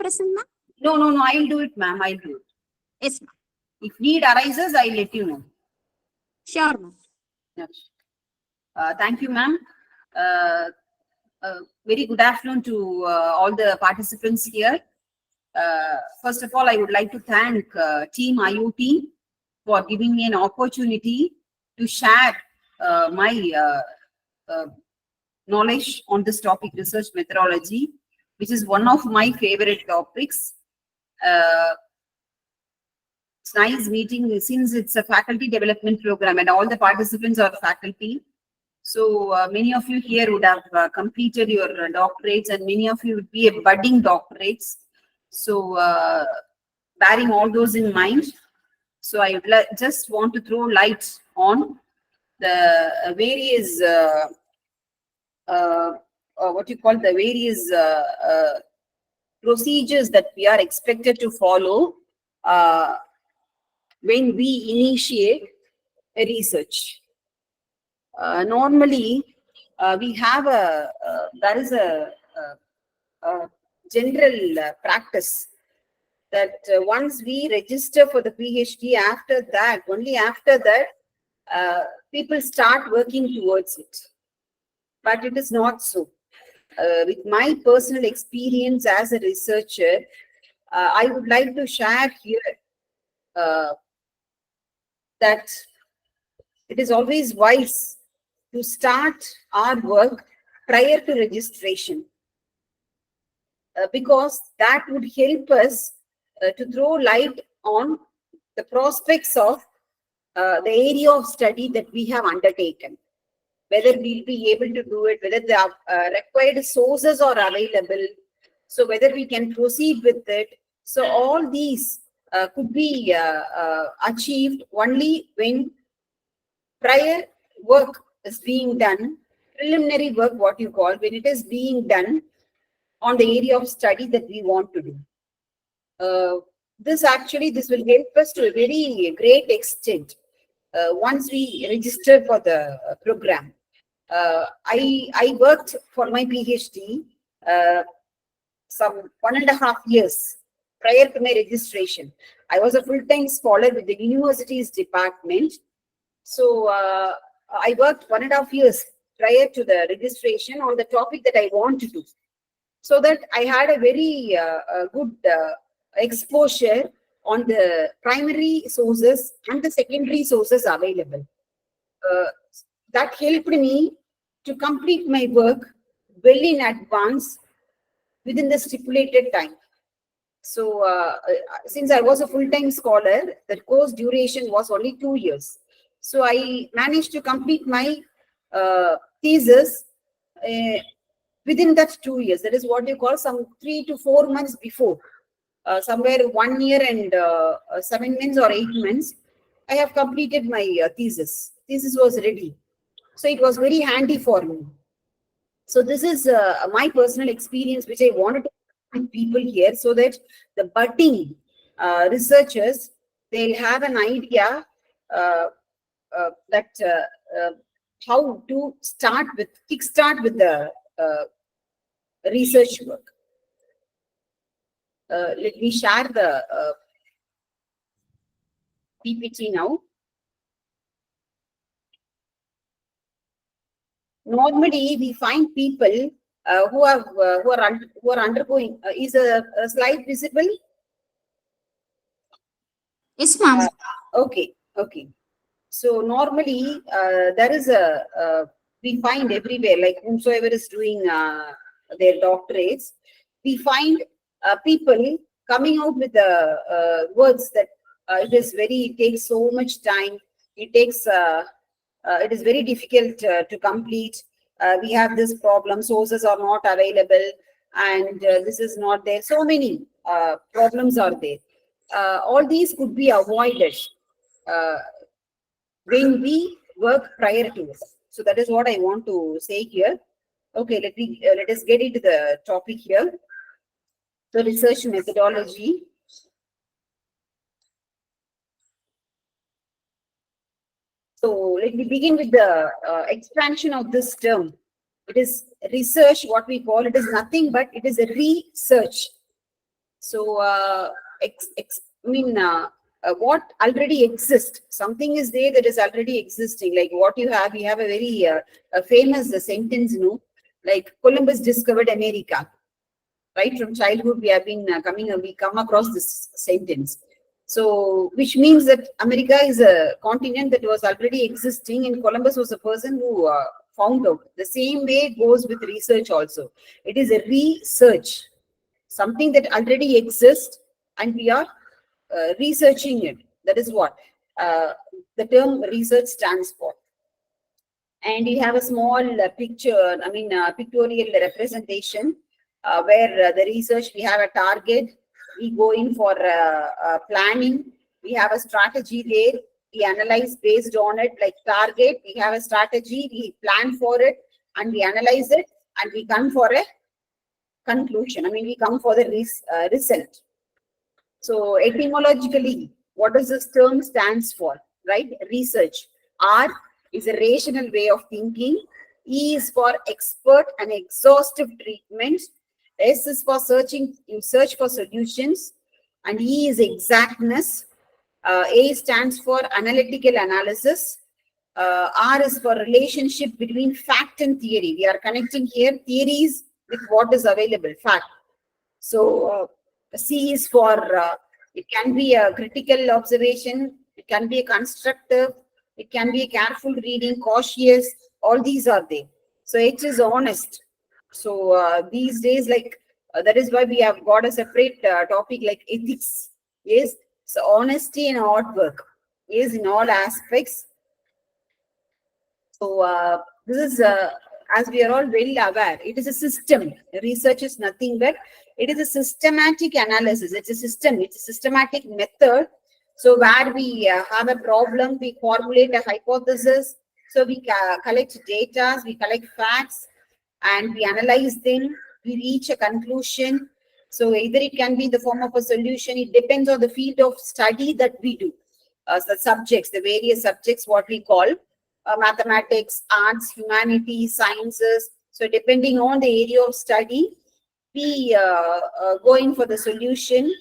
present, ma'am? No. I'll do it, ma'am. I'll do it. Yes, ma'am. If need arises, I'll let you know. Sure, ma'am. Yes. Thank you, ma'am. Very good afternoon to all the participants here. First of all, I would like to thank Team IoT for giving me an opportunity to share my knowledge on this topic, research methodology, which is one of my favorite topics. It's nice meeting since it's a faculty development program and all the participants are faculty. So many of you here would have completed your doctorates and many of you would be a budding doctorates. So bearing all those in mind, so I would just want to throw light on the various what you call the various procedures that we are expected to follow when we initiate a research. Normally, we have there is a general practice that once we register for the PhD, after that, only after that, people start working towards it. But it is not so. With my personal experience as a researcher, I would like to share here that it is always wise to start our work prior to registration, because that would help us to throw light on the prospects of the area of study that we have undertaken, whether we'll be able to do it, whether the required sources are available, so whether we can proceed with it. So all these could be achieved only when prior work is being done, preliminary work, what you call, when it is being done on the area of study that we want to do. This will help us to a very great extent once we register for the program. I worked for my PhD some 1.5 years prior to my registration. I was a full-time scholar with the university's department. So I worked 1.5 years prior to the registration on the topic that I want to do, so that I had a very good exposure on the primary sources and the secondary sources available. That helped me to complete my work well in advance within the stipulated time. So since I was a full-time scholar, the course duration was only 2 years. So I managed to complete my thesis within that 2 years. That is what you call some 3 to 4 months before. Somewhere 1 year and 7 months or 8 months, I have completed my thesis. Thesis was ready. So it was very handy for me. So this is my personal experience, which I wanted to with people here, so that the budding researchers, they'll have an idea that how to kickstart with the research work. Let me share the PPT now. Normally, we find people who are undergoing. Is a slide visible? Yes, ma'am. Okay. So normally, there is we find everywhere, like whomsoever is doing their doctorates, we find people coming out with the words that it takes so much time. It is very difficult to complete. We have this problem, sources are not available, and this is not there. So many problems are there. All these could be avoided when we work prior to it. So that is what I want to say here. Okay, let us get into the topic here. The research methodology. So let me begin with the expansion of this term. It is research, what we call it is nothing but it is a research. So, what already exists, something is there that is already existing. Like what you have, a very famous sentence, like Columbus discovered America. Right from childhood, we have been we come across this sentence. So, which means that America is a continent that was already existing, and Columbus was a person who found out. The same way it goes with research also. It is a research, something that already exists, and we are researching it. That is what uh, the term research stands for. And you have a small picture, pictorial representation where the research, we have a target, we go in for planning, we have a strategy there, we analyze based on it, like target, we have a strategy, we plan for it, and we analyze it, and we come for a conclusion. We come for the result. So etymologically, what does this term stands for, right? Research. R is a rational way of thinking. E is for expert and exhaustive treatment. S is for searching, you search for solutions. And E is exactness. A stands for analytical analysis. R is for relationship between fact and theory. We are connecting here theories with what is available, fact. So C is for it can be a critical observation, it can be a constructive, it can be a careful reading, cautious. All these are there. So H is honest. So these days, like that is why we have got a separate topic like ethics. Yes, so honesty and hard work is in all aspects. So this is, as we are all well aware, it is a system. Research is nothing but it is a systematic analysis. It's a system. It's a systematic method. So where we have a problem, we formulate a hypothesis. So we collect data, we collect facts, and we analyze them. We reach a conclusion. So either it can be in the form of a solution. It depends on the field of study that we do. The subjects, the various subjects, what we call mathematics, arts, humanities, sciences. So depending on the area of study, we go in for the solution.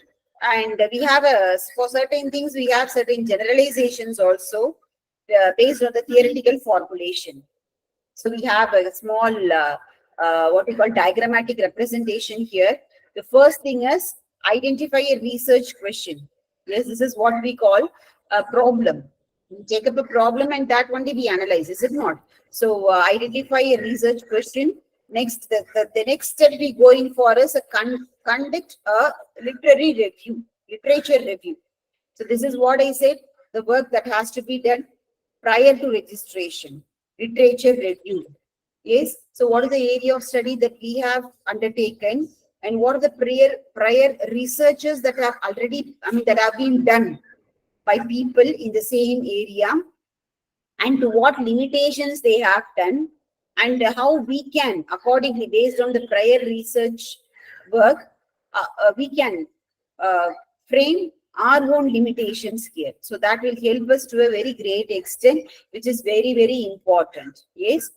And we have for certain things, we have certain generalizations also based on the theoretical formulation. So we have a small, what we call diagrammatic representation here. The first thing is identify a research question. Yes, this is what we call a problem. We take up a problem and that only we analyze, is it not? So identify a research question. Next, the next step we go in for is a conduct a literary review, literature review. So this is what I said, the work that has to be done prior to registration, literature review. Yes. So what is the area of study that we have undertaken, and what are the prior researches that have already, that have been done by people in the same area, and to what limitations they have done, and how we can accordingly, based on the prior research work, we can frame our own limitations here. So that will help us to a very great extent, which is very, very important. Yes.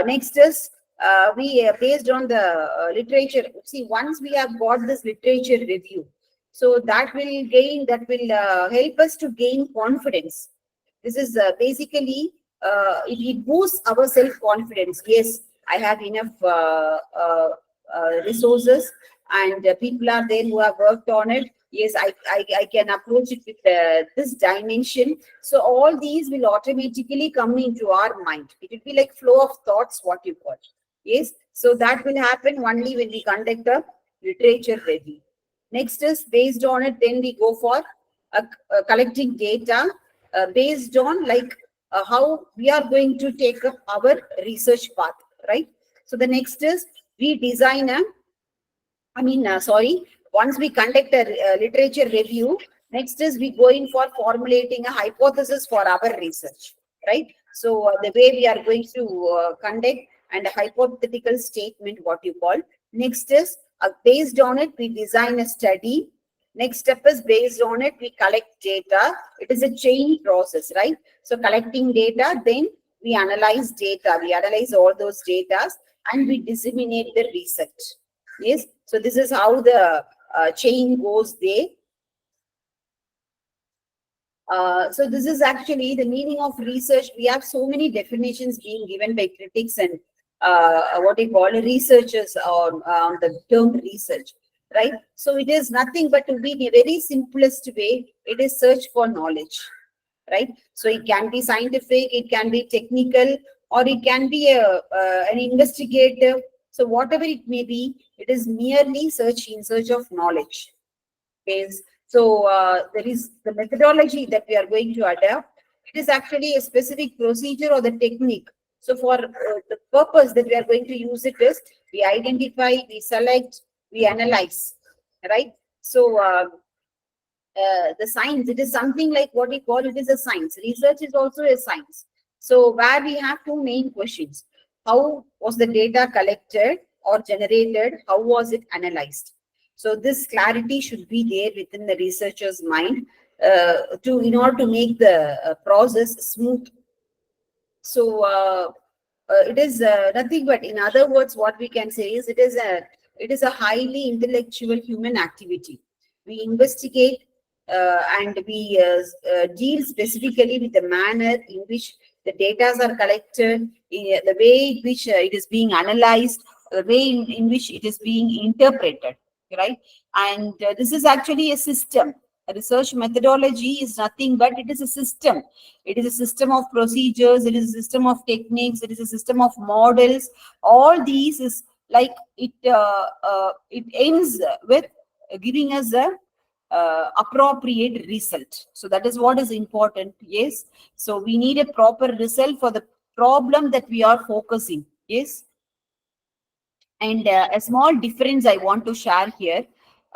Next is we based on the literature. See, once we have got this literature review, so that will help us to gain confidence. This is basically it boosts our self-confidence. Yes, I have enough resources, and people are there who have worked on it. Yes, I can approach it with this dimension. So all these will automatically come into our mind. It will be like flow of thoughts, what you call. Yes, so that will happen only when we conduct a literature review. Next is based on it, then we go for collecting data based on like how we are going to take up our research path, right? So the next is we design a, once we conduct a literature review, next is we go in for formulating a hypothesis for our research, right? So the way we are going to conduct and a hypothetical statement, what you call. Next is based on it, we design a study. Next step is based on it, we collect data. It is a chain process, right? So collecting data, then we analyze data. We analyze all those data and we disseminate the research. Yes. So this is how the chain goes there. So this is actually the meaning of research. We have so many definitions being given by critics and what you call researchers on the term research, right? So it is nothing but, to be the very simplest way, it is search for knowledge, right? So it can be scientific, it can be technical, or it can be an investigative. So whatever it may be, it is merely search in search of knowledge. Is so there is the methodology that we are going to adapt. It is actually a specific procedure or the technique. So for the purpose that we are going to use it is, we identify, we select, we analyze, right? So the science, it is something like what we call it is a science. Research is also a science. So where we have two main questions: how was the data collected or generated? How was it analyzed? So this clarity should be there within the researcher's mind to in order to make the process smooth. So it is nothing but, in other words, what we can say is, it is a highly intellectual human activity. We investigate and we deal specifically with the manner in which the data are collected, the way in which it is being analyzed, the way in which it is being interpreted, right? And this is actually a system. A research methodology is nothing but, it is a system. It is a system of procedures, it is a system of techniques, it is a system of models. All these is like it ends with giving us a appropriate result. So that is what is important. Yes. So we need a proper result for the problem that we are focusing. Yes. And a small difference I want to share here.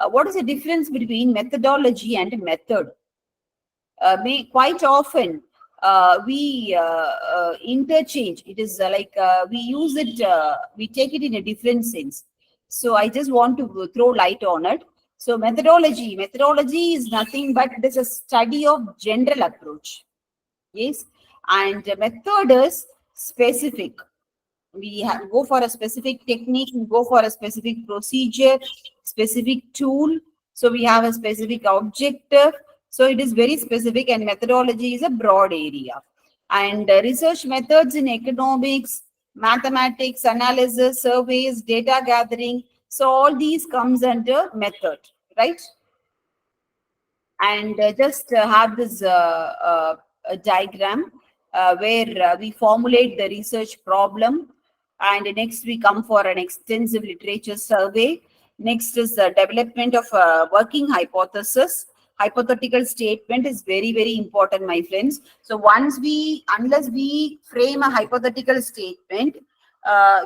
What is the difference between methodology and method? Quite often we interchange. It is we use it, we take it in a different sense. So I just want to throw light on it. So methodology is nothing but, it is a study of general approach. Yes. And method is specific. We go for a specific technique, we go for a specific procedure, specific tool. So we have a specific objective. So it is very specific, and methodology is a broad area. And research methods in economics, mathematics, analysis, surveys, data gathering. So all these comes under method, right? And just have this a diagram where we formulate the research problem, and next we come for an extensive literature survey. Next is the development of a working hypothesis. Hypothetical statement is very, very important, my friends. So unless we frame a hypothetical statement,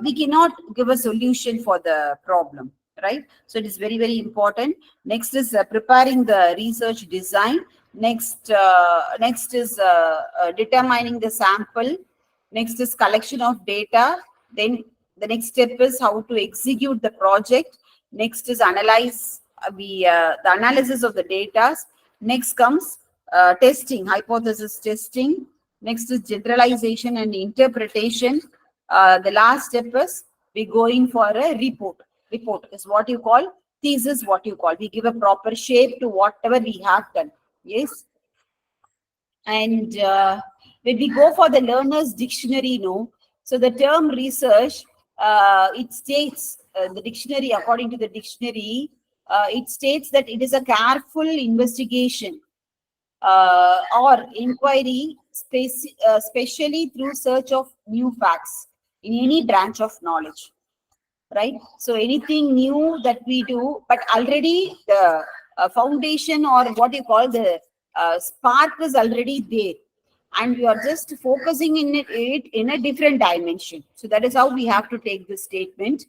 we cannot give a solution for the problem, right? So it is very, very important. Next is preparing the research design. Next is determining the sample. Next is collection of data. Then the next step is how to execute the project. Next is analyze the analysis of the data. Next comes testing, hypothesis testing. Next is generalization and interpretation. The last step is we go in for a report. Report is what you call thesis, what you call. We give a proper shape to whatever we have done. Yes. And when we go for the learner's dictionary, no. So the term research, it states the dictionary, according to the dictionary, it states that it is a careful investigation or inquiry, especially through search of new facts in any branch of knowledge, right? So anything new that we do, but already the foundation, or what you call the spark, is already there, and we are just focusing it in a different dimension. So that is how we have to take this statement.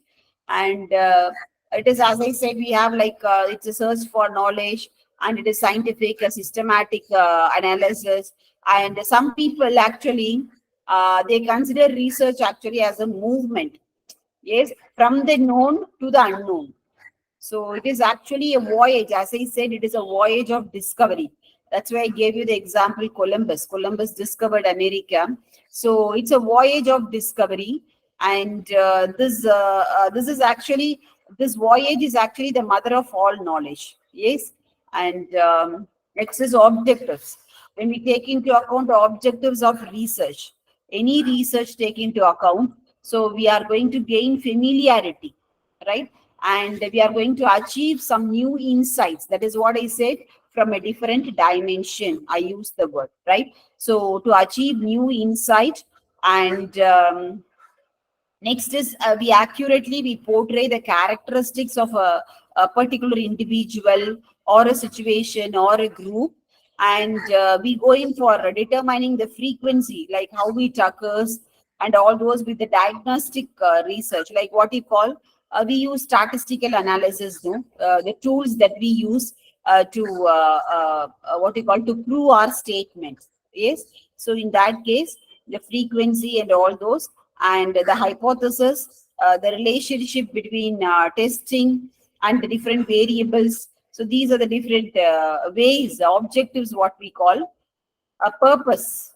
And it is, as I said, we have it's a search for knowledge, and it is scientific, a systematic analysis. And some people actually they consider research actually as a movement. Yes, from the known to the unknown. So it is actually a voyage. As I said, it is a voyage of discovery. That's why I gave you the example Columbus. Columbus discovered America. So it's a voyage of discovery. And this is actually This voyage is actually the mother of all knowledge. Yes. And next is objectives. When we take into account the objectives of research, any research take into account, so we are going to gain familiarity, right? And we are going to achieve some new insights. That is what I said, from a different dimension. I use the word, right? So to achieve new insight, and next is we portray the characteristics of a particular individual or a situation or a group, and we go in for determining the frequency, like how it occurs, and all those with the diagnostic research, like what you call, we use statistical analysis, no? The tools that we use to what you call, to prove our statements. Yes. So in that case, the frequency and all those, and the hypothesis, the relationship between testing and the different variables. So these are the different ways, objectives, what we call a purpose.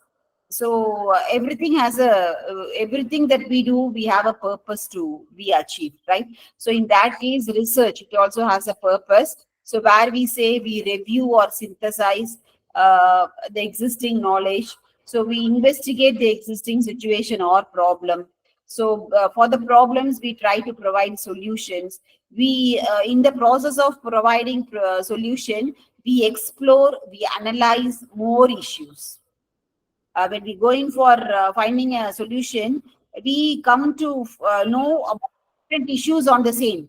So everything has a everything that we do, we have a purpose to be achieved, right? So in that case, research, it also has a purpose. So where we say we review or synthesize the existing knowledge, so we investigate the existing situation or problem. So for the problems, we try to provide solutions. We in the process of providing solution, we explore, we analyze more issues. When we go in for finding a solution, we come to know about different issues on the same.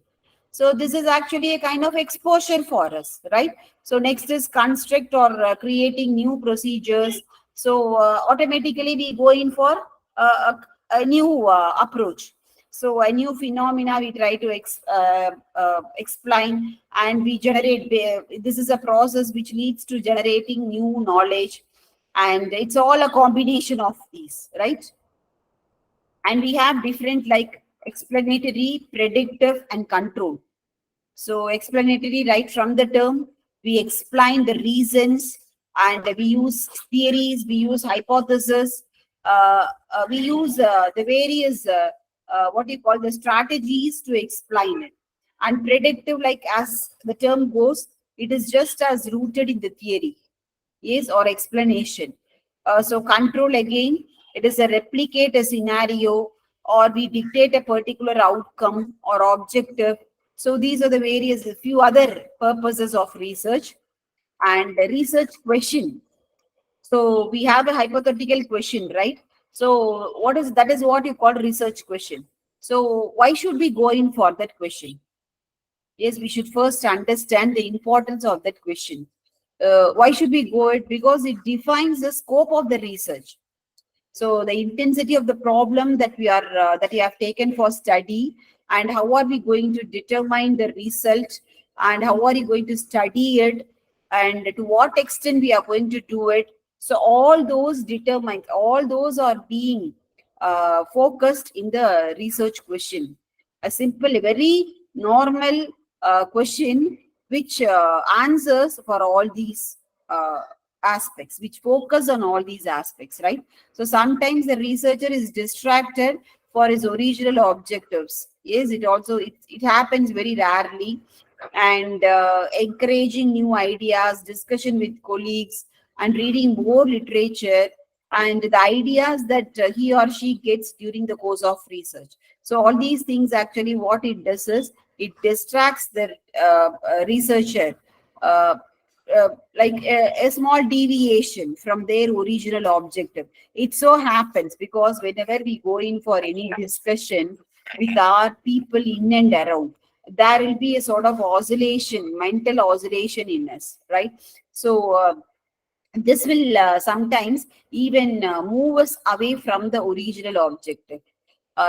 So this is actually a kind of exposure for us, right? So next is construct or creating new procedures. So automatically we go in for a new approach. So a new phenomena we try to explain, and we generate. This is a process which leads to generating new knowledge, and it's all a combination of these, right? And we have different, like explanatory, predictive, and control. So explanatory, right from the term, we explain the reasons, and we use theories, we use hypothesis, we use the various what you call, the strategies to explain it. And predictive, like as the term goes, it is just as rooted in the theory, yes, or explanation. So control, again, it is a replicate a scenario, or we dictate a particular outcome or objective. So these are the various few other purposes of research. And the research question. So we have a hypothetical question, right? So what is that, is what you call research question. So why should we go in for that question? Yes, we should first understand the importance of that question. Why should we go it? Because it defines the scope of the research. So the intensity of the problem that we have taken for study, and how are we going to determine the result, and how are you going to study it, and to what extent we are going to do it. So all those determine, all those are being focused in the research question. A simple, very normal question, which answers for all these aspects, which focus on all these aspects, right? So sometimes the researcher is distracted for his original objectives. Yes, it happens very rarely. And encouraging new ideas, discussion with colleagues, and reading more literature, and the ideas that he or she gets during the course of research. So all these things, actually what it does is, it distracts the researcher, uh, like a small deviation from their original objective. It so happens because whenever we go in for any discussion with our people in and around, there will be a sort of oscillation, mental oscillation in us, right? So this will sometimes even move us away from the original objective.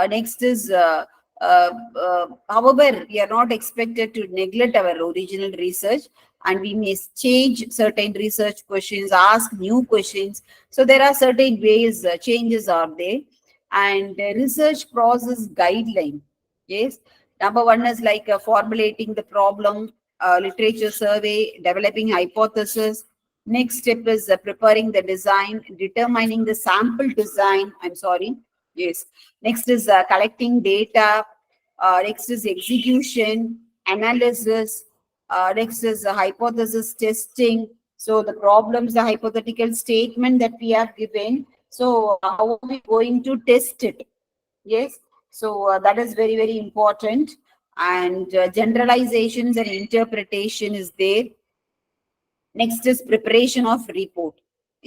Next is, however, we are not expected to neglect our original research, and we may change certain research questions, ask new questions. So there are certain ways, changes are there. And research process guideline. Yes. Number one is like formulating the problem, literature survey, developing hypothesis. Next step is preparing the design, determining the sample design. I'm sorry. Yes. Next is collecting data, Next is execution, analysis. Next is hypothesis testing. So the problems, the hypothetical statement that we have given. So how are we going to test it? Yes. So that is very, very important. And generalizations and interpretation is there. Next is preparation of report.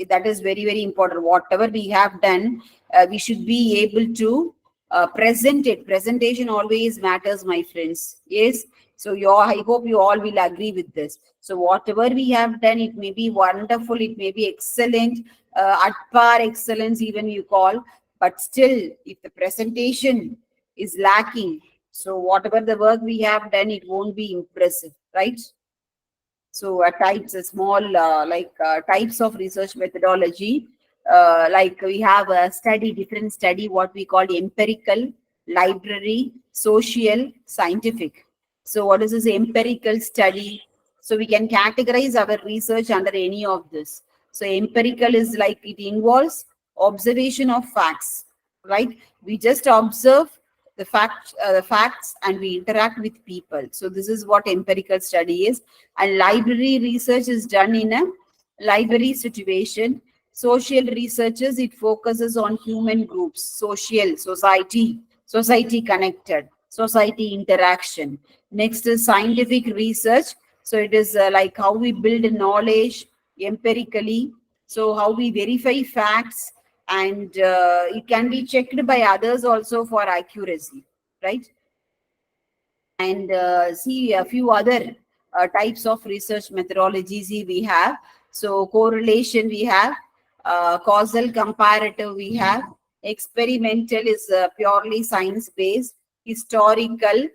That is very, very important. Whatever we have done, we should be able to present it. Presentation always matters, my friends. Yes. So I hope you all will agree with this. So whatever we have done, it may be wonderful, it may be excellent, at par excellence even you call, but still, if the presentation is lacking, so whatever the work we have done, it won't be impressive, right? So types, small types of research methodology. Like we have a study, different study, what we call empirical, library, social, scientific. So what is this empirical study? So we can categorize our research under any of this. So empirical is like it involves observation of facts, right? We just observe the facts, and we interact with people. So this is what empirical study is. And library research is done in a library situation. Social researches, it focuses on human groups, social, society connected, society interaction. Next is scientific research. So it is like how we build knowledge empirically. So how we verify facts, and it can be checked by others also for accuracy, right? And see a few other types of research methodologies we have. So correlation we have, causal comparative we have, experimental is purely science based, historical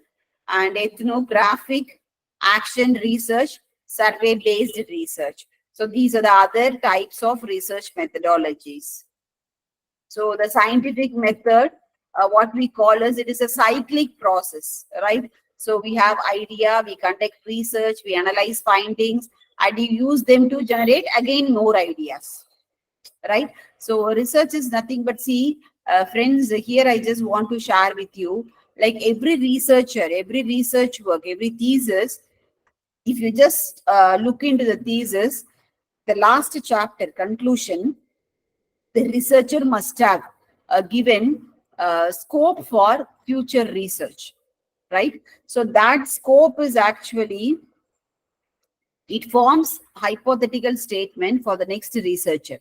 and ethnographic, action research, survey based research. So these are the other types of research methodologies. So the scientific method, what we call as, it is a cyclic process, right? So we have idea, we conduct research, we analyze findings, and we use them to generate again more ideas, right? So research is nothing but, see, friends, here I just want to share with you, like every researcher, every research work, every thesis, if you just look into the thesis, the last chapter conclusion, the researcher must have given scope for future research, right? So that scope is actually, it forms hypothetical statement for the next researcher,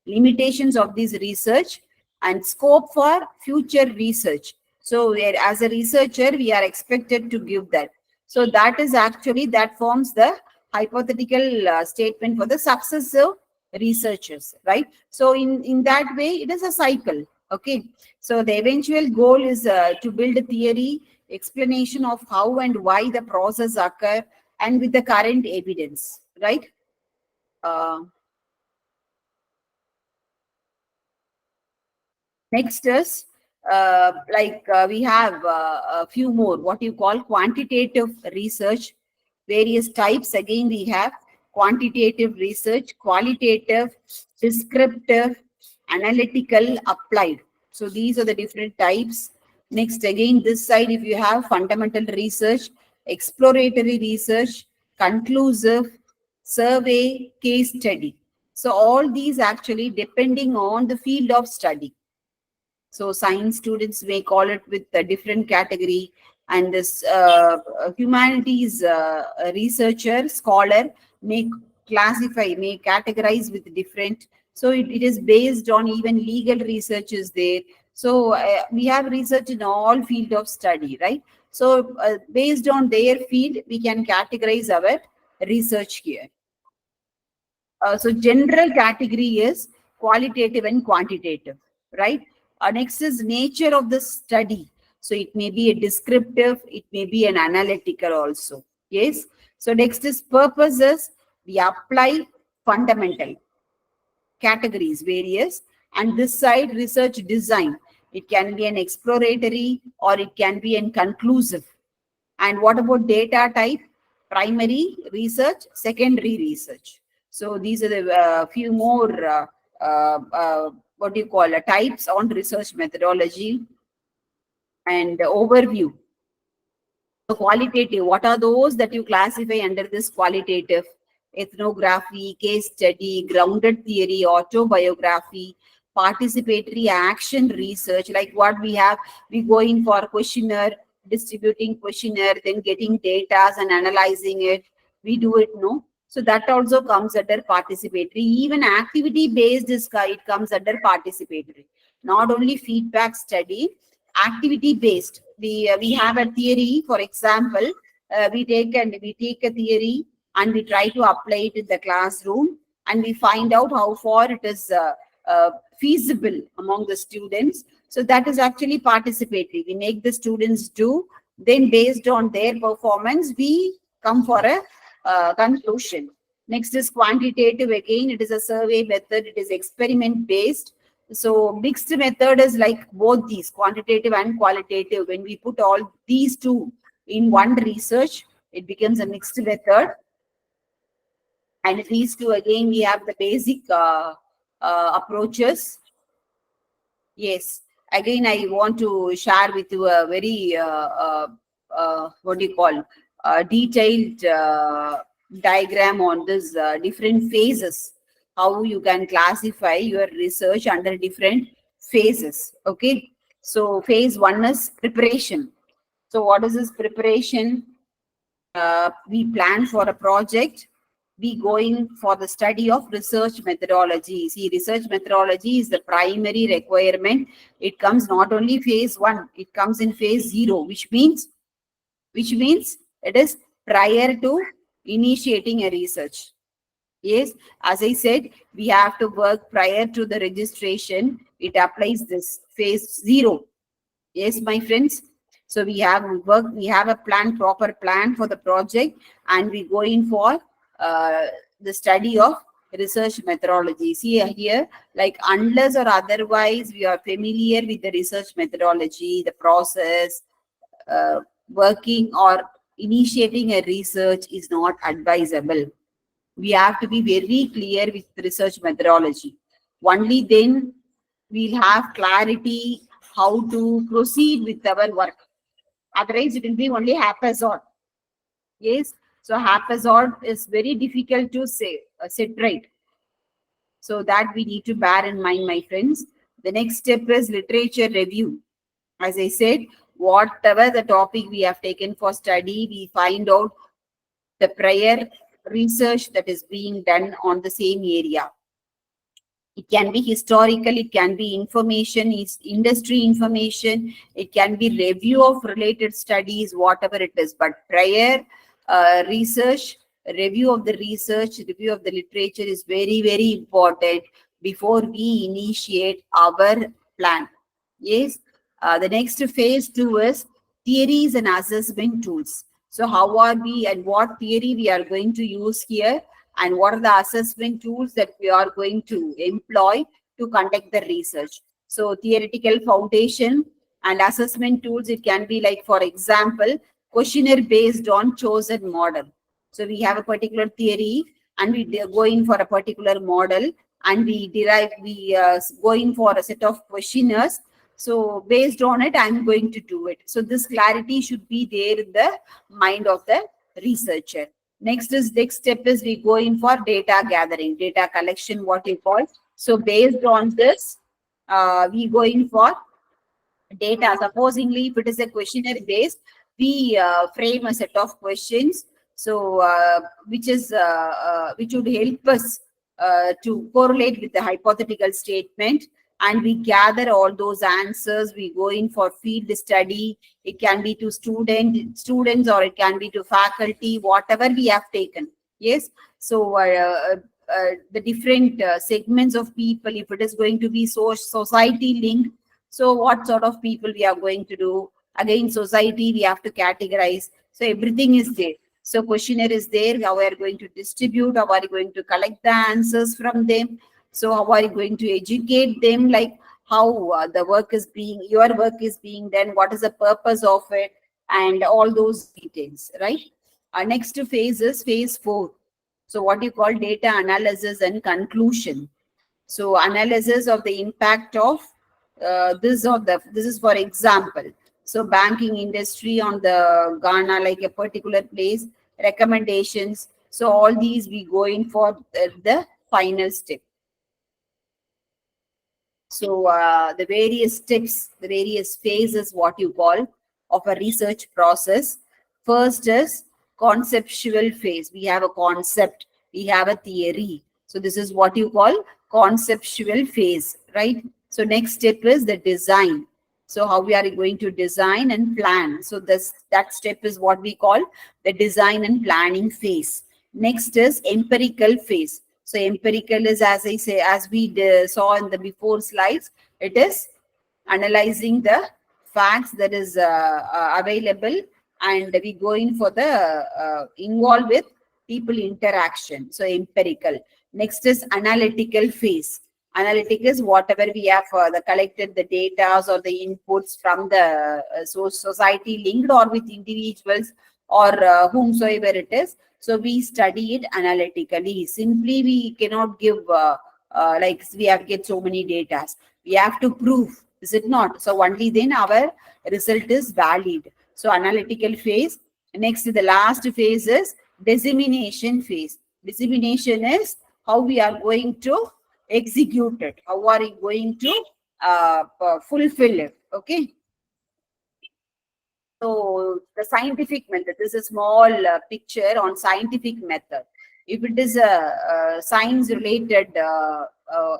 limitations of this research, and scope for future research. So as a researcher, we are expected to give that. So that is actually, that forms the hypothetical statement for the successive researchers, right? So in that way, it is a cycle. Okay. So the eventual goal is to build a theory, explanation of how and why the process occur, and with the current evidence, right? Uh, Next is we have a few more, what you call quantitative research, various types. Again, we have quantitative research, qualitative, descriptive, analytical, applied. So these are the different types. Next, again, this side, if you have fundamental research, exploratory research, conclusive, survey, case study. So all these actually depending on the field of study. So science students may call it with a different category, and this humanities researcher, scholar may classify, may categorize with different. So it is based on, even legal research is there. So we have research in all field of study, right? So based on their field, we can categorize our research here. So general category is qualitative and quantitative, right? Next is nature of the study. So it may be a descriptive, it may be an analytical also. Yes. So next is purposes. We apply fundamental categories, various, and this side research design. It can be an exploratory or it can be an conclusive. And what about data type? Primary research, secondary research. So these are the few more, what do you call, types on research methodology and overview. So qualitative, what are those that you classify under this qualitative? Ethnography, case study, grounded theory, autobiography, participatory action research, like what we have, we go in for questionnaire, distributing questionnaire, then getting data and analyzing it. We do it, no? So that also comes under participatory. Even activity based is it comes under participatory. Not only feedback study, activity based. We have a theory, for example, we take a theory and we try to apply it in the classroom, and we find out how far it is feasible among the students. So that is actually participatory. We make the students do, then based on their performance, we come for a conclusion. Next is quantitative. Again, it is a survey method. It is experiment based. So mixed method is like both these, quantitative and qualitative. When we put all these two in one research, it becomes a mixed method. And these two, again, we have the basic approaches. Yes. Again, I want to share with you a very, what do you call, detailed diagram on this different phases, how you can classify your research under different phases. Okay. So phase one is preparation. So what is this preparation? We plan for a project, we going for the study of research methodology. See, research methodology is the primary requirement. It comes not only phase one, it comes in phase zero, which means it is prior to initiating a research. Yes, as I said, we have to work prior to the registration. It applies this phase zero. Yes, my friends. So we have a proper plan for the project, and we go in for the study of research methodology. See here, like unless or otherwise we are familiar with the research methodology, the process, working or initiating a research is not advisable. We have to be very clear with research methodology. Only then we'll have clarity how to proceed with our work. Otherwise, it will be only haphazard. Yes. So haphazard is very difficult to say, set right. So that we need to bear in mind, my friends. The next step is literature review. As I said, whatever the topic we have taken for study, we find out the prior research that is being done on the same area. It can be historical, it can be information, is industry information, it can be review of related studies, whatever it is. But prior research, review of the research, review of the literature is very, very important before we initiate our plan. Yes. The next phase two is theories and assessment tools. So how are we and what theory we are going to use here, and what are the assessment tools that we are going to employ to conduct the research. So theoretical foundation and assessment tools, it can be like, for example, questionnaire based on chosen model. So we have a particular theory and we go in for a particular model, and we go in for a set of questionnaires. So based on it, I'm going to do it. So this clarity should be there in the mind of the researcher. Next step is we go in for data gathering, data collection, what you call. So based on this, we go in for data. Supposingly, if it is a questionnaire based, we frame a set of questions. So which would help us to correlate with the hypothetical statement, and we gather all those answers. We go in for field study. It can be to students, or it can be to faculty, whatever we have taken. Yes. So the different segments of people, if it is going to be society linked, so what sort of people we are going to do? Again, society, we have to categorize. So everything is there. So questionnaire is there. How are you going to distribute? How are you going to collect the answers from them? So how are you going to educate them? Like how your work is being done. What is the purpose of it? And all those details, right? Our next phase is phase four. So what you call data analysis and conclusion. So analysis of the impact of this is for example. So banking industry on the Ghana, like a particular place, recommendations. So all these we go in for the final step. So the various steps, the various phases, what you call, of a research process. First is conceptual phase. We have a concept, we have a theory. So this is what you call conceptual phase, right? So next step is the design. So how we are going to design and plan. So that step is what we call the design and planning phase. Next is empirical phase. So empirical is, as I say, as we saw in the before slides, it is analyzing the facts that is available, and we going for the involved with people interaction. So empirical. Next is analytical phase. Analytic is whatever we have the collected the data or the inputs from the society linked or with individuals or whomsoever it is. So we study it analytically. Simply we cannot give like we have get so many data. We have to prove, is it not? So only then our result is valid. So analytical phase. Next, the last phase is dissemination phase. Dissemination is how we are going to execute it. How are we going to fulfill it? Okay. So the scientific method, this is a small picture on scientific method. If it is a science related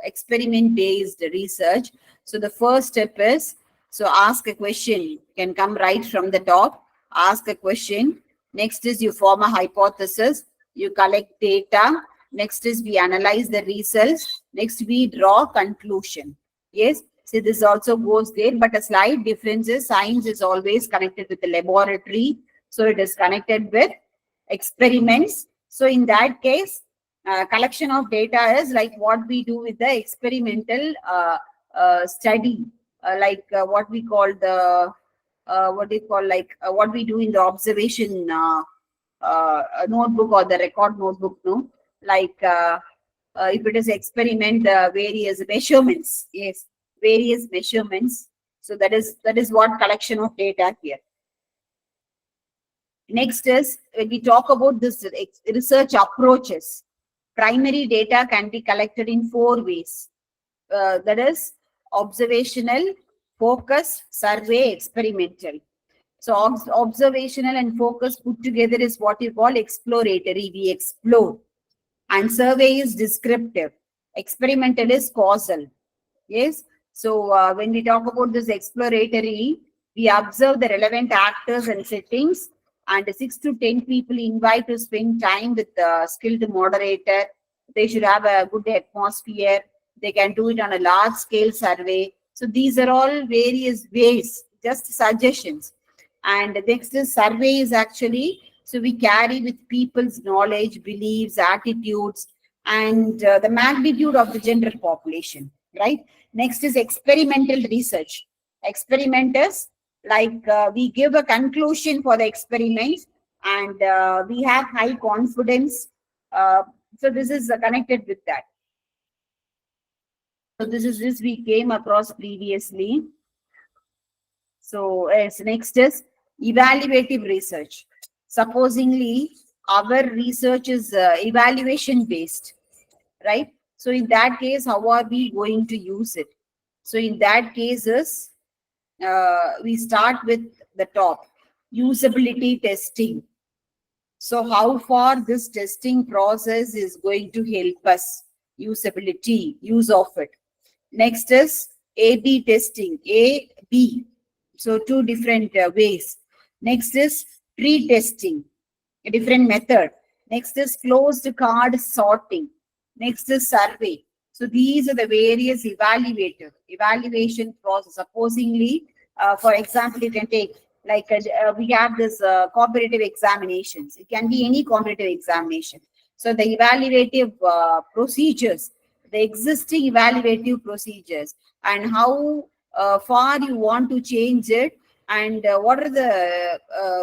experiment based research, so the first step is, so ask a question, can come right from the top, ask a question. Next is you form a hypothesis, you collect data. Next is we analyze the results. Next we draw conclusion. Yes, see, this also goes there, but a slight difference is science is always connected with the laboratory. So it is connected with experiments. So in that case, collection of data is like what we do with the experimental study, what we call the, what do you call, what we do in the observation notebook or the record notebook, no? Like, if it is experiment, various measurements, yes, various measurements. So that is what collection of data here. Next is when we talk about this research approaches, primary data can be collected in 4 ways. That is observational, focus, survey, experimental. So observational and focus put together is what you call exploratory. We explore. And survey is descriptive. Experimental is causal. Yes. So when we talk about this exploratory, we observe the relevant actors and settings, and 6 to 10 people invite to spend time with the skilled moderator. They should have a good atmosphere. They can do it on a large scale survey. So these are all various ways, just suggestions. And next is survey is actually, so we carry with people's knowledge, beliefs, attitudes, and the magnitude of the general population, right? Next is experimental research. Experiment is like we give a conclusion for the experiments, and we have high confidence. So this is connected with that. So this we came across previously. So as next is evaluative research. Supposingly our research is evaluation based, right? So in that case, how are we going to use it? So in that cases, we start with the top, usability testing. So how far this testing process is going to help us, usability, use of it. Next is A/B testing, A, B. So 2 different ways. Next is pre-testing, a different method. Next is closed card sorting. Next is survey. So these are the various evaluation process. Supposingly, for example, you can take like we have this competitive examinations. It can be any competitive examination. So the evaluative procedures, the existing evaluative procedures, and how far you want to change it, and what are the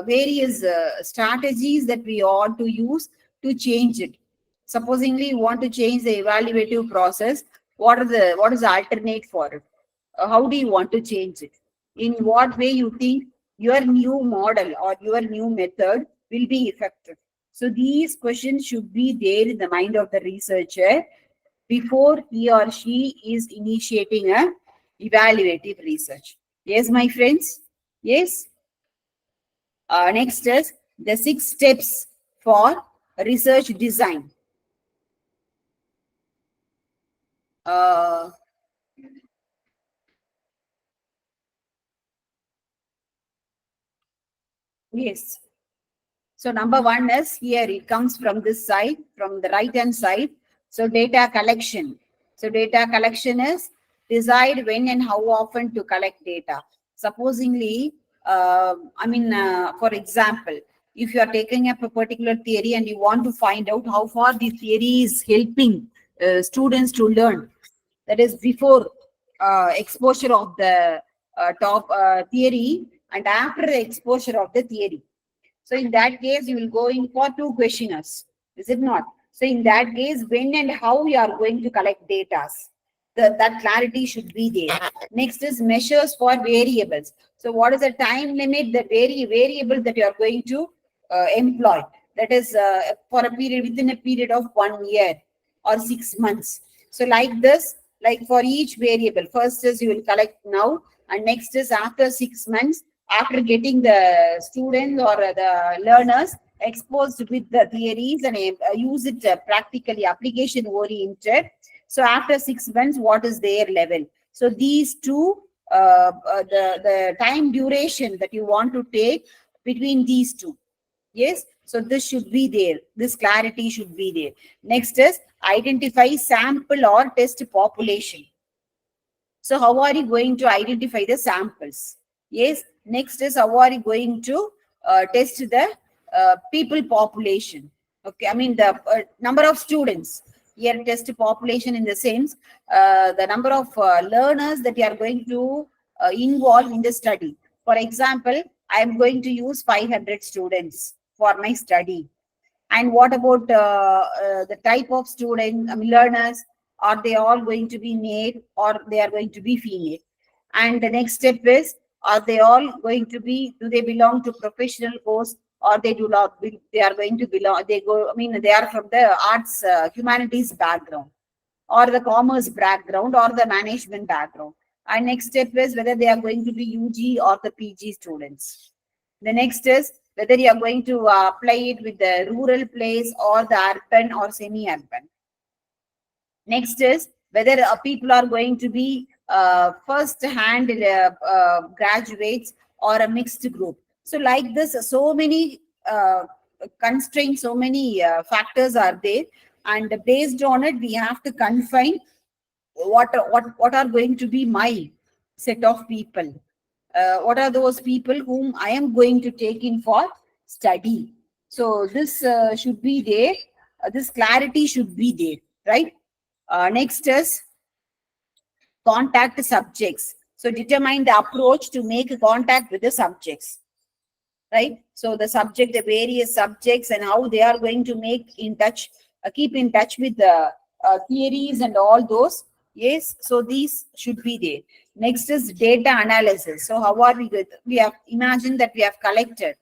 various strategies that we ought to use to change it. Supposingly you want to change the evaluative process, what is the alternate for it? How do you want to change it? In what way you think your new model or your new method will be effective. So these questions should be there in the mind of the researcher before he or she is initiating a evaluative research. Yes, my friends. Yes. Next is the 6 steps for research design. Uh, yes. So number one is here, it comes from this side, from the right hand side. So data collection. So data collection is decide when and how often to collect data. Supposingly, for example, if you are taking up a particular theory and you want to find out how far the theory is helping students to learn, that is before exposure of the top theory and after the exposure of the theory. So in that case, you will go in for 2 questionnaires, is it not? So in that case, when and how you are going to collect data, that clarity should be there. Next is measures for variables. So what is the time limit, the variable that you are going to employ? That is for a period, within a period of 1 year or 6 months. So like this, like for each variable, first is you will collect now, and next is after 6 months, after getting the students or the learners exposed with the theories and use it practically application oriented. So after 6 months, what is their level? So these two, the time duration that you want to take between these two. Yes, so this should be there. This clarity should be there. Next is identify sample or test population. So how are you going to identify the samples? Yes. Next is how are you going to test the people population? Okay. I mean the number of students. Here test population in the sense the number of learners that you are going to involve in the study. For example, I am going to use 500 students for my study. And what about the type of student, I mean, learners? Are they all going to be male or they are going to be female? And the next step is, are they all going to be, do they belong to professional course or they do not, they are going to belong, they go, I mean, they are from the arts, humanities background or the commerce background or the management background. And next step is whether they are going to be UG or the PG students. The next is whether you are going to apply it with the rural place or the urban or semi-urban. Next is whether people are going to be first-hand graduates or a mixed group. So like this, so many constraints, so many factors are there. And based on it, we have to confine what are going to be my set of people. What are those people whom I am going to take in for study? So this should be there. This clarity should be there, right? Next is contact subjects. So determine the approach to make contact with the subjects, right? So the subject, the various subjects and how they are going to make in touch, keep in touch with the theories and all those. Yes, so these should be there. Next is data analysis. So how are we going? We have imagined that we have collected.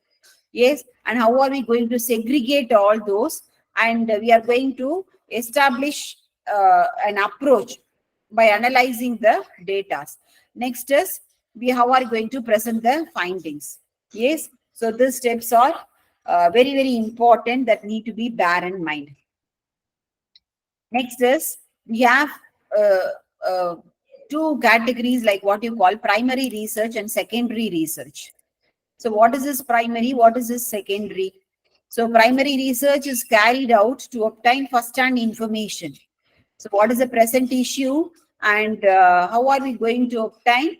Yes, and how are we going to segregate all those? And we are going to establish an approach by analyzing the data. Next is we how are going to present the findings. Yes, so these steps are very, very important that need to be bear in mind. Next is we have uh, uh, two categories like what you call primary research and secondary research. So what is this primary? What is this secondary? So primary research is carried out to obtain first-hand information. So what is the present issue and how are we going to obtain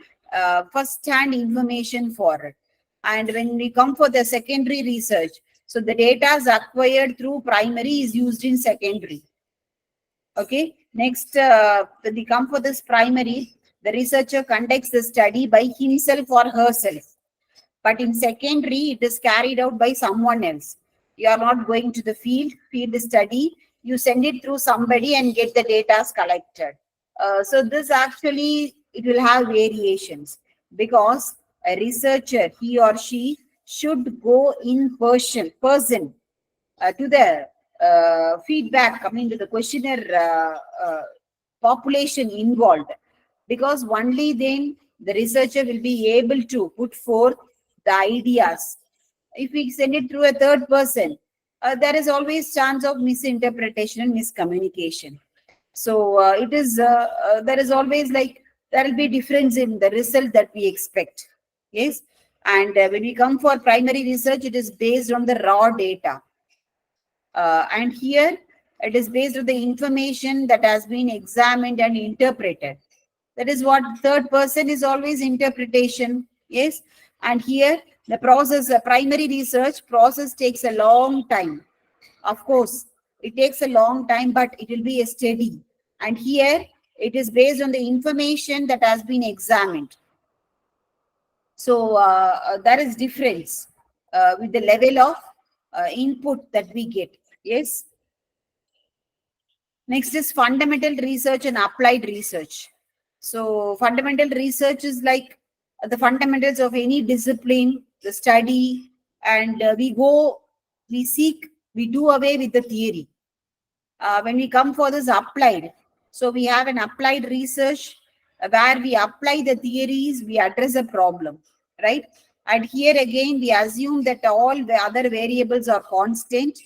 first-hand information for it? And when we come for the secondary research, so the data is acquired through primary is used in secondary. Okay. Next, when we come for this primary, the researcher conducts the study by himself or herself. But in secondary, it is carried out by someone else. You are not going to the field study. You send it through somebody and get the data collected. So this actually, it will have variations because a researcher, he or she should go in person to the feedback, to the questionnaire population involved, because only then the researcher will be able to put forth the ideas. If we send it through a third person, there is always chance of misinterpretation and miscommunication. So there is always like there will be difference in the result that we expect. Yes, and when we come for primary research, it is based on the raw data, and here it is based on the information that has been examined and interpreted. That is what third person is always interpretation. Yes, and here the process, primary research process takes a long time. Of course, it takes a long time, but it will be a steady. And here it is based on the information that has been examined. So there is difference with the level of input that we get. Yes. Next is fundamental research and applied research. So fundamental research is like the fundamentals of any discipline, the study, and we seek, we do away with the theory. When we come for this applied, so we have an applied research where we apply the theories, we address a problem, right? And here again, we assume that all the other variables are constant,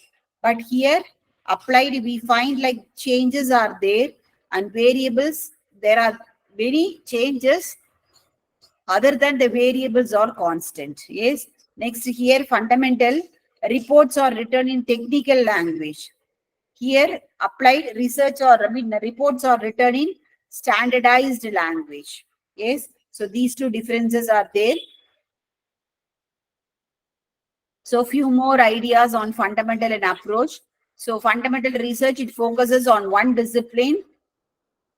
but here applied, we find like changes are there and variables, there are many changes other than the variables are constant. Yes. Next here, fundamental reports are written in technical language. Here, applied research or reports are written in standardized language. Yes. So these two differences are there. So few more ideas on fundamental and approach. So fundamental research, it focuses on one discipline,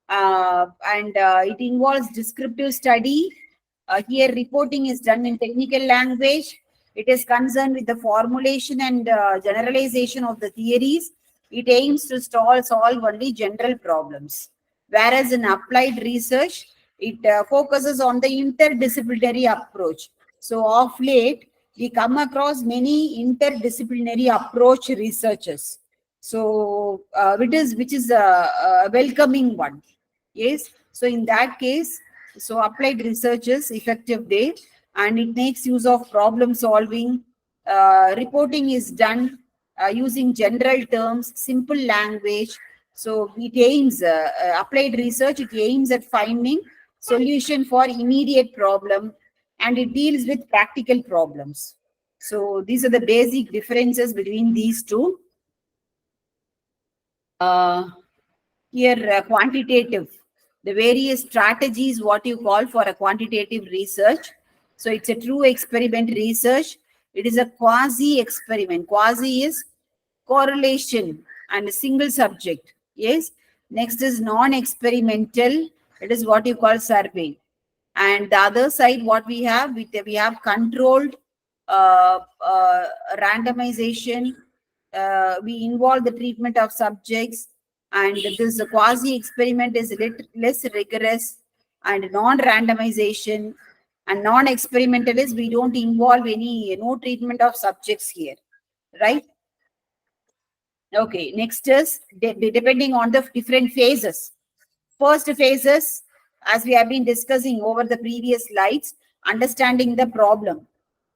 and it involves descriptive study. Here, reporting is done in technical language. It is concerned with the formulation and generalization of the theories. It aims to solve only general problems. Whereas in applied research, it focuses on the interdisciplinary approach. So of late, we come across many interdisciplinary approach researchers. So which is a welcoming one. Yes. So in that case, so applied research is effective there, and it makes use of problem solving. Reporting is done using general terms, simple language. So it aims, applied research, it aims at finding solution for immediate problem, and it deals with practical problems. So these are the basic differences between these two. Uh, Here, quantitative, the various strategies, what you call for a quantitative research. So it's a true experiment research. It is a quasi experiment. Quasi is correlation and a single subject. Yes. Next is non-experimental. It is what you call survey. And the other side, what we have controlled randomization. We involve the treatment of subjects, and this quasi experiment is less rigorous and non-randomization. And non-experimental is we don't involve no treatment of subjects here, right? Okay, next is depending on the different phases. First phases, as we have been discussing over the previous slides, understanding the problem.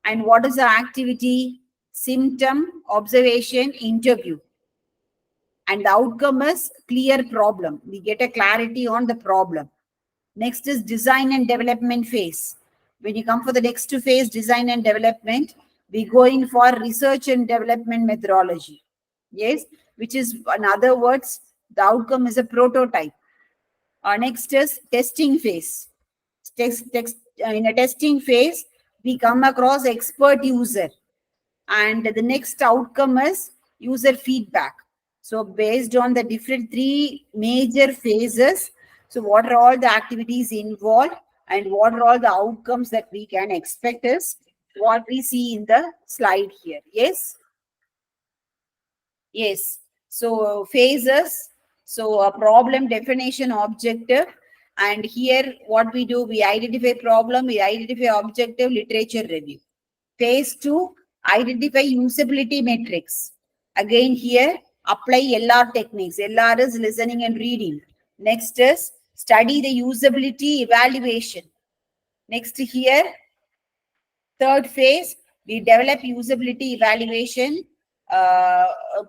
And what is the activity, symptom, observation, interview. And the outcome is clear problem. We get a clarity on the problem. Next is design and development phase. When you come for the next phase, design and development, we go in for research and development methodology. Yes, which is, in other words, the outcome is a prototype. Next is testing phase. In a testing phase, we come across expert user, and the next outcome is user feedback. So based on the different three major phases, so what are all the activities involved and what are all the outcomes that we can expect is what we see in the slide here. Yes. Yes. So phases. So a problem, definition, objective. And here what we do, we identify problem, we identify objective, literature review. Phase 2, identify usability metrics. Again here, apply LR techniques. LR is listening and reading. Next is study the usability evaluation. Next here, third phase, we develop usability evaluation,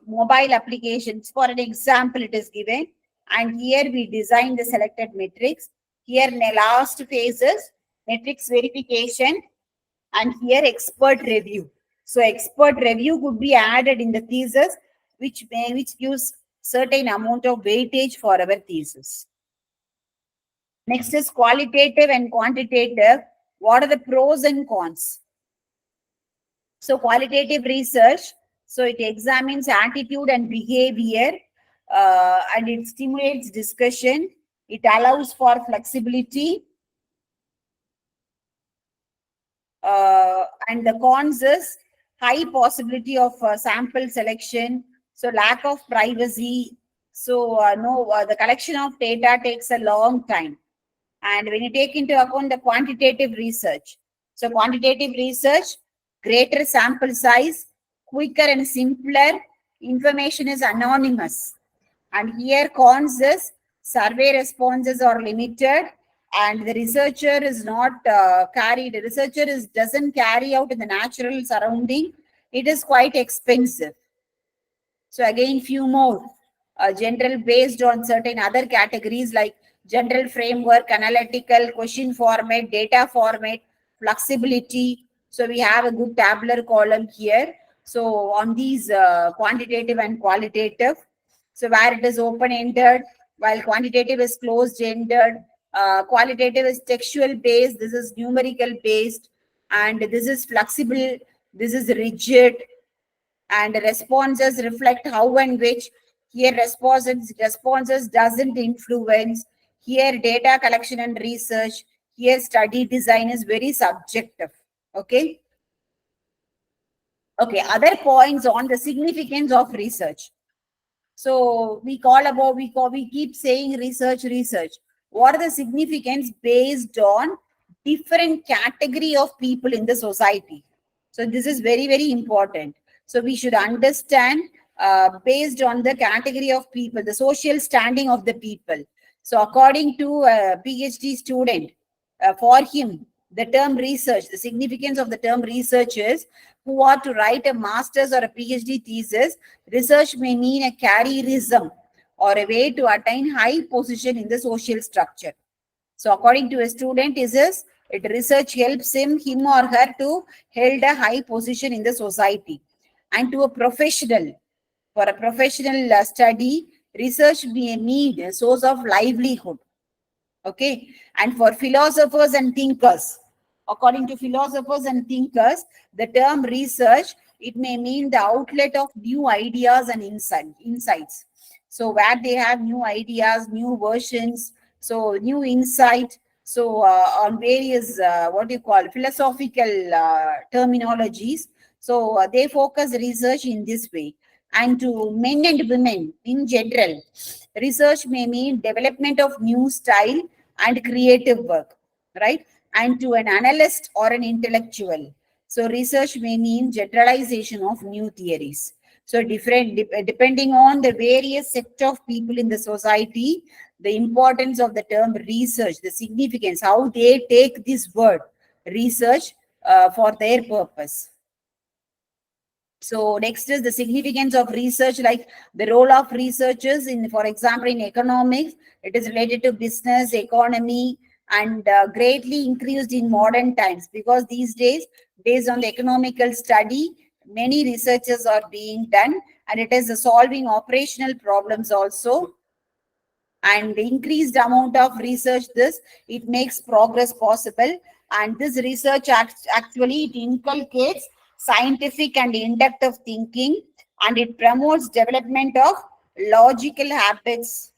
mobile applications. For an example, it is given. And here we design the selected metrics. Here in the last phase is metrics verification, and here expert review. So expert review could be added in the thesis, which gives certain amount of weightage for our thesis. Next is qualitative and quantitative. What are the pros and cons? So qualitative research, so it examines attitude and behavior, and it stimulates discussion. It allows for flexibility. And the cons is high possibility of sample selection, so lack of privacy. So the collection of data takes a long time. And when you take into account the quantitative research, so quantitative research, greater sample size, quicker and simpler, information is anonymous. And here cons is survey responses are limited, and the researcher is not the researcher doesn't carry out in the natural surrounding. It is quite expensive. So again, few more general based on certain other categories like general framework, analytical, question format, data format, flexibility. So we have a good tabular column here. So on these quantitative and qualitative, so where it is open-ended, while quantitative is closed-ended, qualitative is textual based, this is numerical based, and this is flexible, this is rigid, and responses reflect how and which. Here responses doesn't influence. Here data collection and research. Here study design is very subjective. Okay. Okay. Other points on the significance of research. So we keep saying research. What are the significance based on different category of people in the society? So this is very, very important. So we should understand based on the category of people, the social standing of the people. So according to a PhD student, for him, the term research, the significance of the term research is who are to write a master's or a PhD thesis, research may mean a careerism or a way to attain high position in the social structure. So according to a student, research helps him or her to hold a high position in the society. And to a professional, for a professional study, research may need a source of livelihood. Okay. And for philosophers and thinkers, according to philosophers and thinkers, the term research, it may mean the outlet of new ideas and insights. So where they have new ideas, new versions, so new insight. So on various, philosophical terminologies. So they focus research in this way. And to men and women in general, research may mean development of new style and creative work, right? And to an analyst or an intellectual, so research may mean generalization of new theories. So depending on the various set of people in the society, the importance of the term research, the significance, how they take this word research for their purpose. So next is the significance of research, like the role of researchers in, for example, in economics, it is related to business, economy, and greatly increased in modern times, because these days, based on the economical study, many researches are being done, and it is solving operational problems also. And the increased amount of research, it makes progress possible. And this research actually it inculcates scientific and inductive thinking, and it promotes development of logical habits.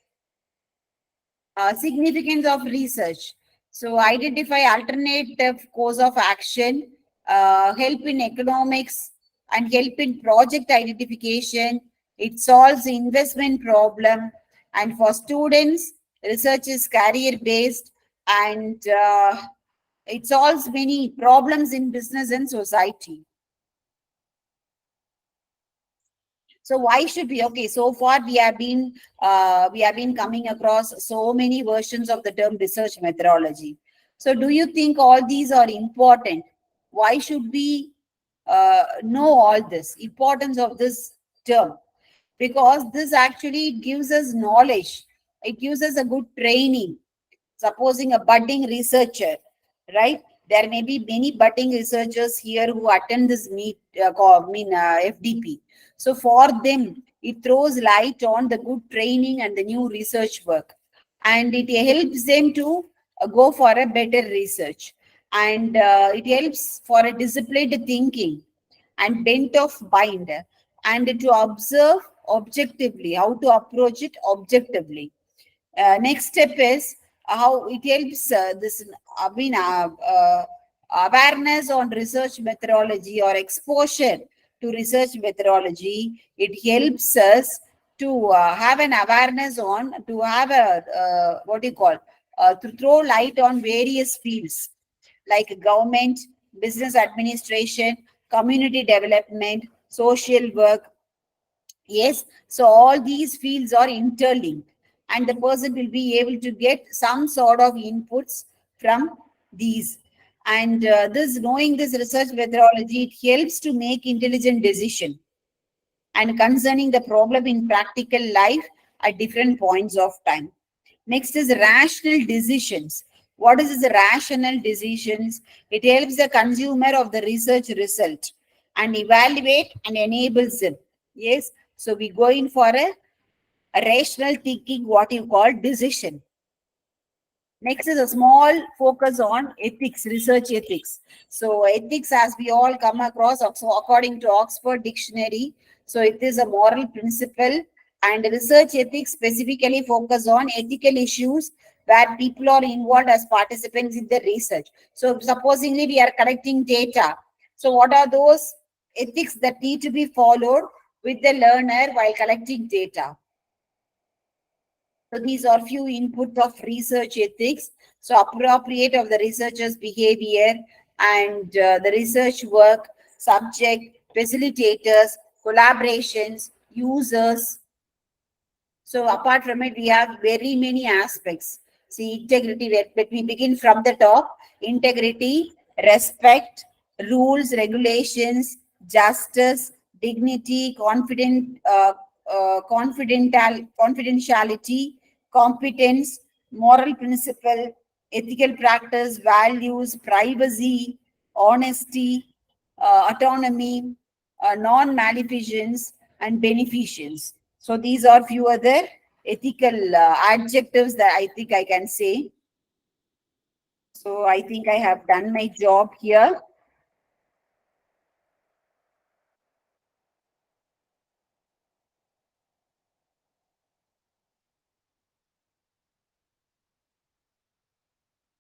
Significance of research. So identify alternative course of action, help in economics, and help in project identification. It solves the investment problem. And for students, Research is career based, and it solves many problems in business and society. So why should we? Okay, so far we have been coming across so many versions of the term research methodology. So do you think all these are important? Why should we know all this importance of this term? Because this actually gives us knowledge. It gives us a good training. Supposing a budding researcher, right? There may be many budding researchers here who attend this FDP. So for them, it throws light on the good training and the new research work, and it helps them to go for a better research, and it helps for a disciplined thinking and bent of mind, and to observe objectively, how to approach it objectively. Next step is how it helps awareness on research methodology or exposure to research methodology. It helps us to have an awareness on, to have a what do you call, to throw light on various fields like government, business administration, community development, social work. Yes, so all these fields are interlinked, and the person will be able to get some sort of inputs from these. And this knowing this research methodology, it helps to make intelligent decision and concerning the problem in practical life at different points of time. Next is rational decisions. What is this rational decisions? It helps the consumer of the research result and evaluate and enables them. Yes, so we go in for a rational thinking, what you call decision. Next is a small focus on ethics, research ethics. So ethics, as we all come across, so according to Oxford Dictionary, so it is a moral principle, and research ethics specifically focus on ethical issues where people are involved as participants in the research. So supposingly we are collecting data. So what are those ethics that need to be followed with the learner while collecting data? So these are few input of research ethics. So appropriate of the researcher's behavior and the research work, subject, facilitators, collaborations, users. So apart from it, we have very many aspects. See, integrity, let me begin from the top. Integrity, respect, rules, regulations, justice, dignity, confidentiality, competence, moral principle, ethical practice, values, privacy, honesty, autonomy, non-maleficence, and beneficence. So these are few other ethical adjectives that I think I can say. So I think I have done my job here.